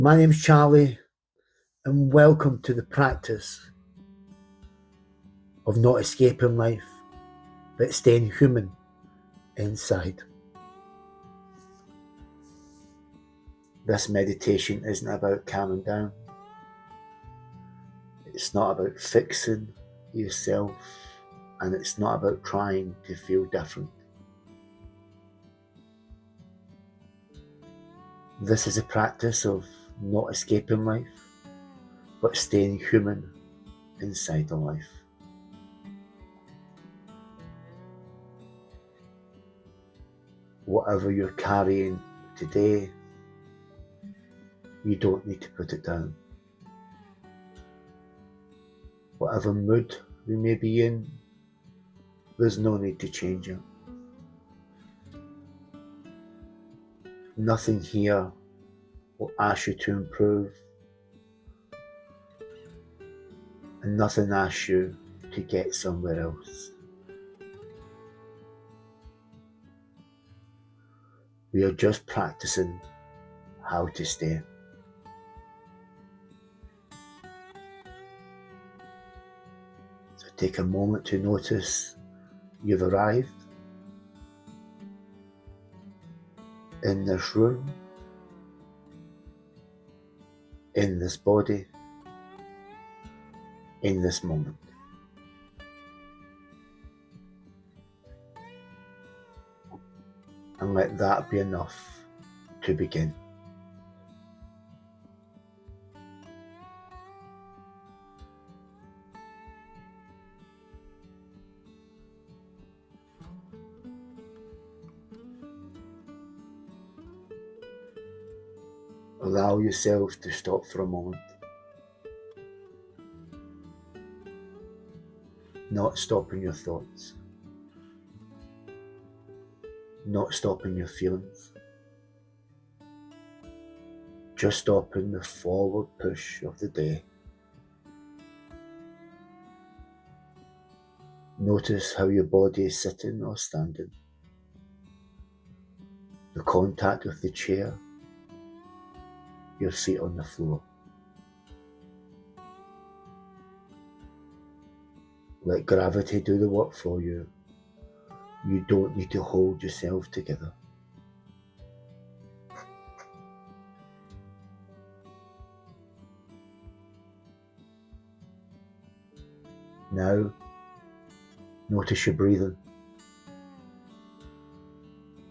My name's Charlie, and welcome to the practice of not escaping life, but staying human inside. This meditation isn't about calming down. It's not about fixing yourself, and it's not about trying to feel different. This is a practice of not escaping life, but staying human inside the life. Whatever you're carrying today, you don't need to put it down. Whatever mood we may be in, there's no need to change it. Nothing here will ask you to improve, and nothing asks you to get somewhere else. We are just practicing how to stay. So take a moment to notice you've arrived in this room, in this body, in this moment. And let that be enough to begin. Allow yourself to stop for a moment. Not stopping your thoughts. Not stopping your feelings. Just stopping the forward push of the day. Notice how your body is sitting or standing. The contact with the chair, your feet on the floor. Let gravity do the work for you. You don't need to hold yourself together. Now, notice your breathing.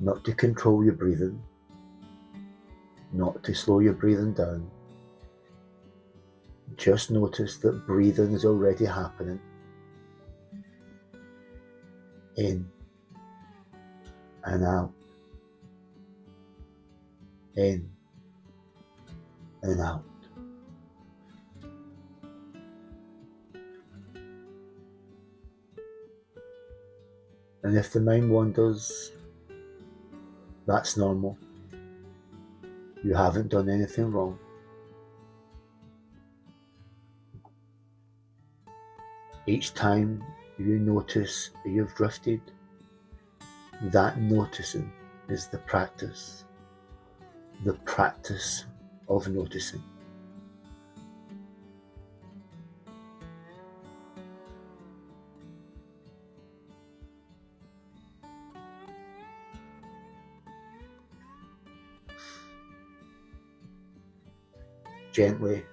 Not to control your breathing, not to slow your breathing down. Just notice that breathing is already happening. In and out. In and out. And if the mind wanders, that's normal. You haven't done anything wrong. Each time you notice you've drifted, that noticing is the practice of noticing. Gently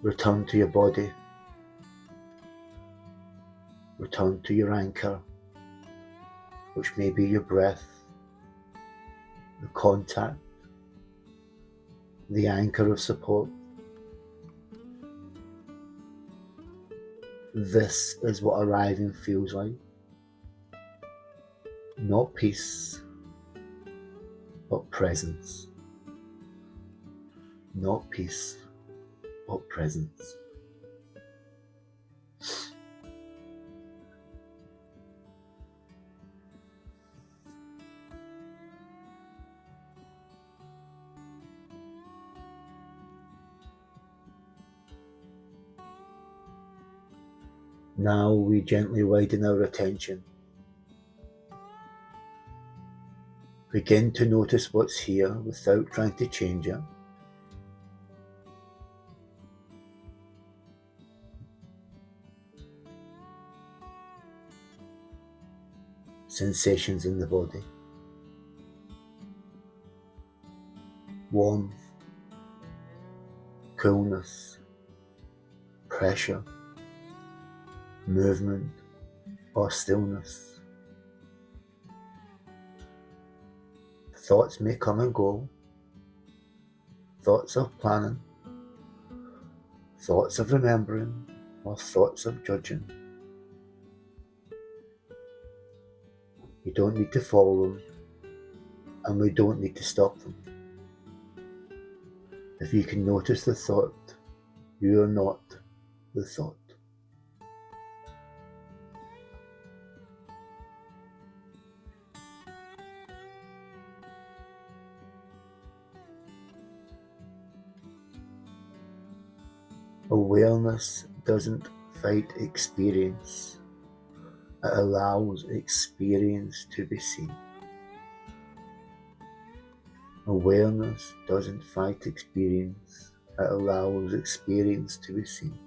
return to your body, return to your anchor, which may be your breath, the contact, the anchor of support. This is what arriving feels like. Not peace, but presence. Not peace, but presence. Now we gently widen our attention. Begin to notice what's here without trying to change it. sensations in the body. Warmth, coolness, pressure, movement, or stillness. Thoughts may come and go. Thoughts of planning, thoughts of remembering, or thoughts of judging. You don't need to follow them, and we don't need to stop them. If you can notice the thought, you are not the thought. Awareness doesn't fight experience. It allows experience to be seen. Awareness doesn't fight experience. It allows experience to be seen.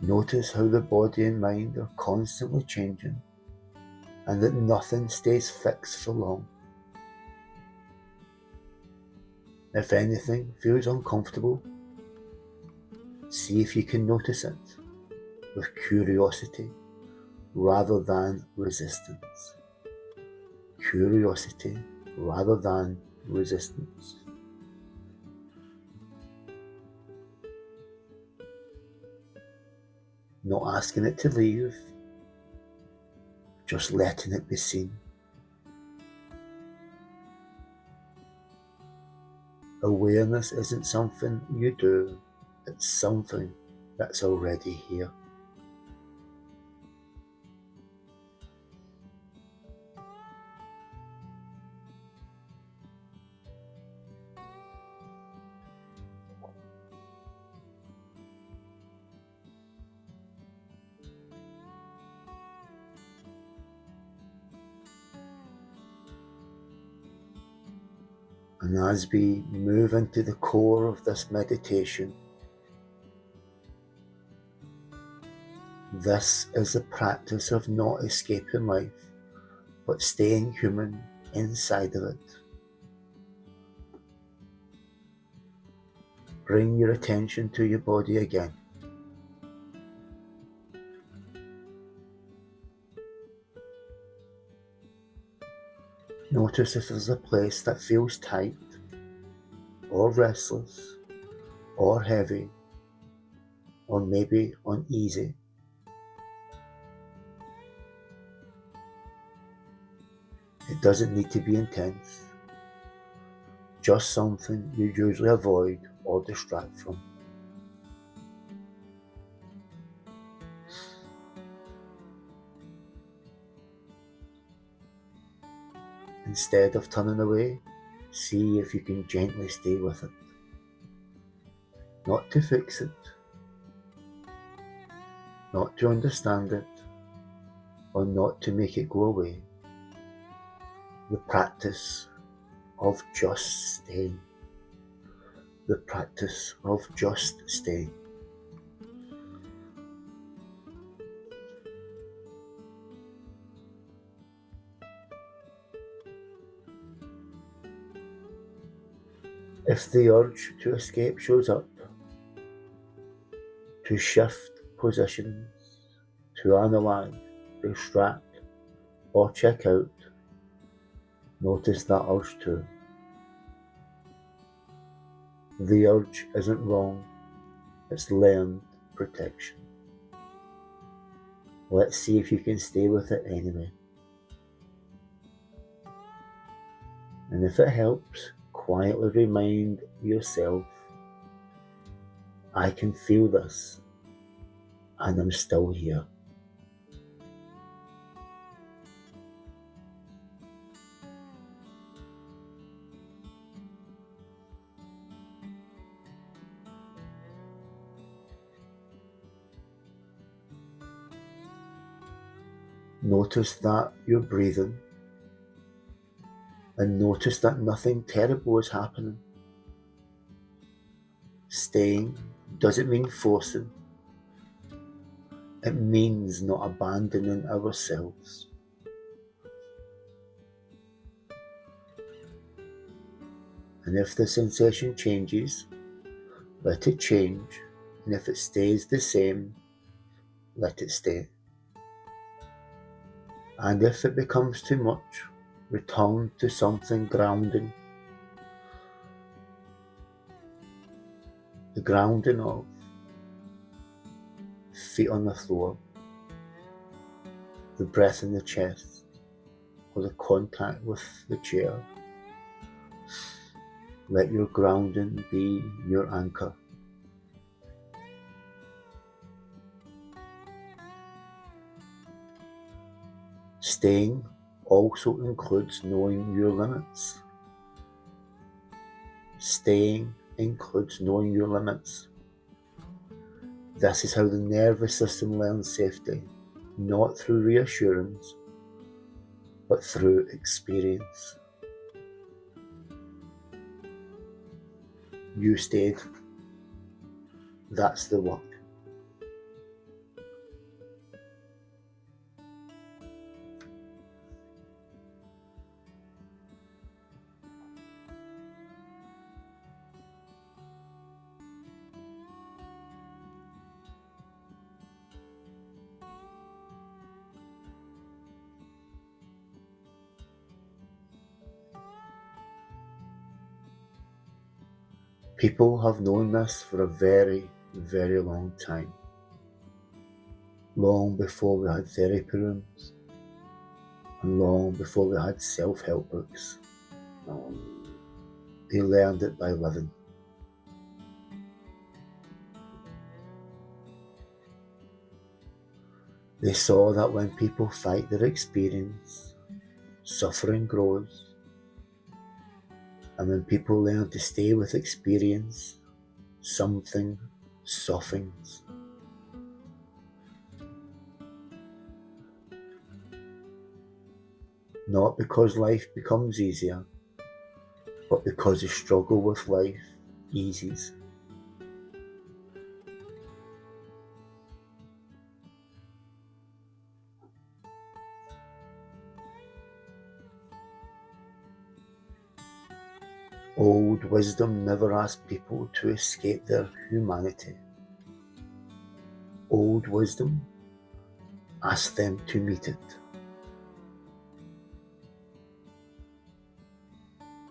Notice how the body and mind are constantly changing, and that nothing stays fixed for long. If anything feels uncomfortable, see if you can notice it with curiosity rather than resistance. Curiosity rather than resistance. Not asking it to leave, just letting it be seen. Awareness isn't something you do, it's something that's already here. And as we move into the core of this meditation, this is a practice of not escaping life, but staying human inside of it. Bring your attention to your body again. Notice if there's a place that feels tight, or restless, or heavy, or maybe uneasy. It doesn't need to be intense, just something you usually avoid or distract from. Instead of turning away, see if you can gently stay with it. Not to fix it, not to understand it, or not to make it go away. The practice of just staying. The practice of just staying. If the urge to escape shows up, to shift positions, to analyze, distract, or check out, notice that urge too. The urge isn't wrong, it's learned protection. Let's see if you can stay with it anyway. And if it helps, quietly remind yourself, I can feel this, and I'm still here. Notice that you're breathing, and notice that nothing terrible is happening. Staying doesn't mean forcing. It means not abandoning ourselves. And if the sensation changes, let it change. And if it stays the same, let it stay. And if it becomes too much, return to something grounding. The grounding of feet on the floor, the breath in the chest, or the contact with the chair. Let your grounding be your anchor. Staying also includes knowing your limits. Staying includes knowing your limits. This is how the nervous system learns safety, not through reassurance, but through experience. You stayed. That's the work. People have known this for a very, very long time. Long before we had therapy rooms, and long before we had self-help books. They learned it by living. They saw that when people fight their experience, suffering grows. And when people learn to stay with experience, something softens. Not because life becomes easier, but because the struggle with life eases. Old wisdom never asked people to escape their humanity. Old wisdom asked them to meet it.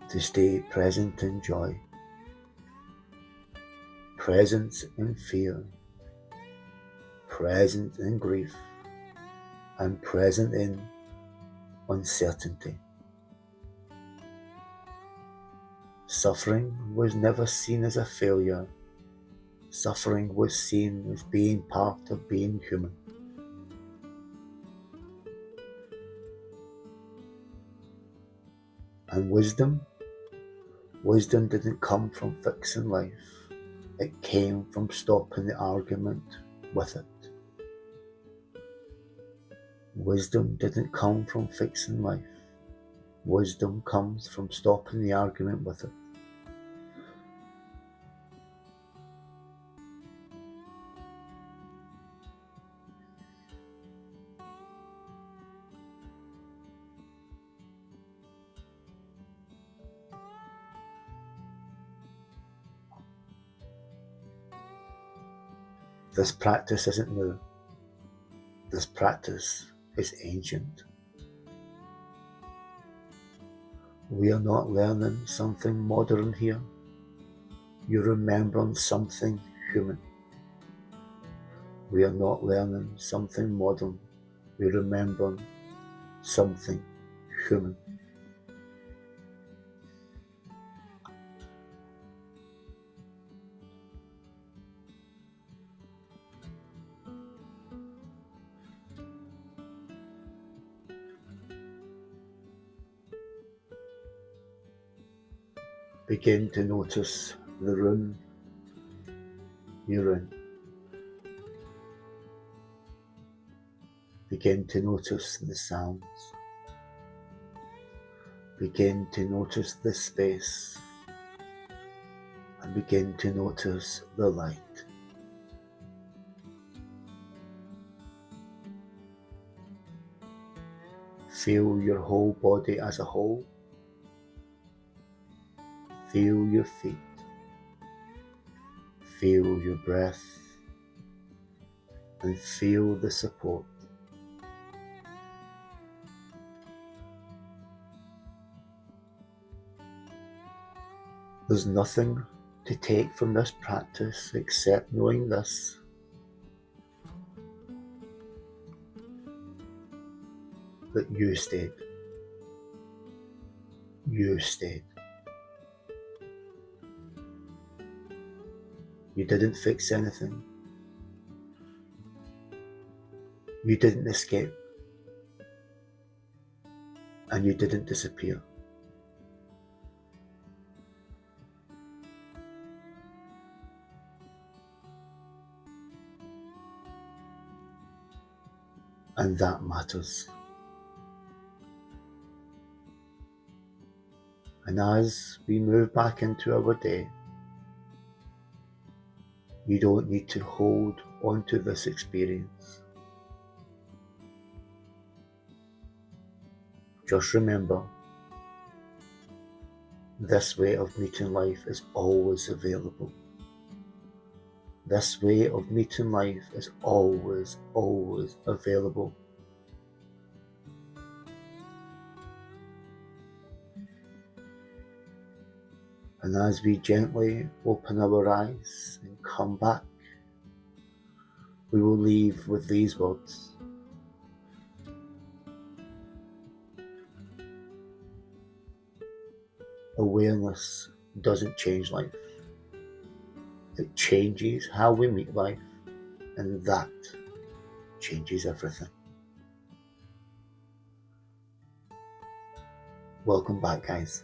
To stay present in joy, present in fear, present in grief, and present in uncertainty. Suffering was never seen as a failure. Suffering was seen as being part of being human. And wisdom didn't come from fixing life. It came from stopping the argument with it. Wisdom didn't come from fixing life. Wisdom comes from stopping the argument with it. This practice isn't new. This practice is ancient. We are not learning something modern here. You're remembering something human. We are not learning something modern. We're remembering something human. Begin to notice the room you're in. Begin to notice the sounds. Begin to notice the space. And begin to notice the light. Feel your whole body as a whole. Feel your feet. Feel your breath. And feel the support. There's nothing to take from this practice except knowing this: that you stayed. You stayed. You didn't fix anything. You didn't escape. And you didn't disappear. And that matters. And as we move back into our day, you don't need to hold onto this experience. Just remember, this way of meeting life is always available. This way of meeting life is always, always available. And as we gently open our eyes and come back, we will leave with these words: awareness doesn't change life. It changes how we meet life, and that changes everything. Welcome back, guys.